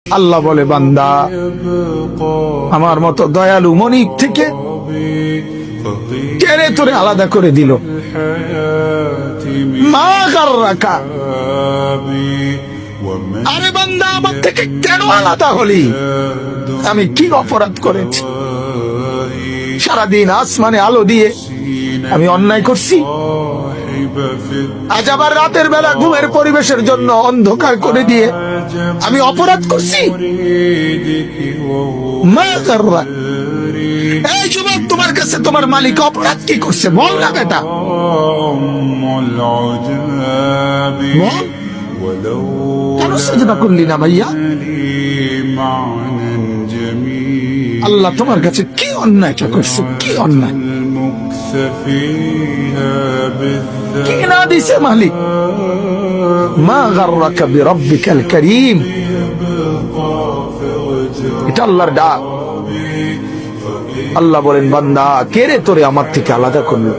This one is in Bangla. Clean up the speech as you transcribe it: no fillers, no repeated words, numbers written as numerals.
আল্লাহ বলে, বান্দা, আমার মতো দয়ালু মনিব থেকে কেড়ে তোরে আলাদা করে দিল। মা গাররাকা, আরে বান্দা, আমার থেকে কেন আলাদা হলি? আমি কি অপরাধ করেছি? সারাদিন আসমানে আলো দিয়ে আমি অন্যায় করছি? আজ আবার রাতের বেলা ঘুমের পরিবেশের জন্য অন্ধকার করে দিয়ে আমি অপরাধ করছি? মা গাররাক, এই যুবক, তোমার কাছে তোমার মালিক অপরাধ কি করছে বল না বেটা, বল। কেন সেজদা করলি না ভাইয়া? আল্লাহ তোমার কাছে কি অন্যায়টা করছে? কি অন্যায় কি না দিছে মালিক? মা গাররাকা বিরাব্বিকাল কারীম, এটা আল্লাহর ডাক। আল্লাহ বলেন, বান্দা, কে রে তোরে আমার থেকে আলাদা করলো?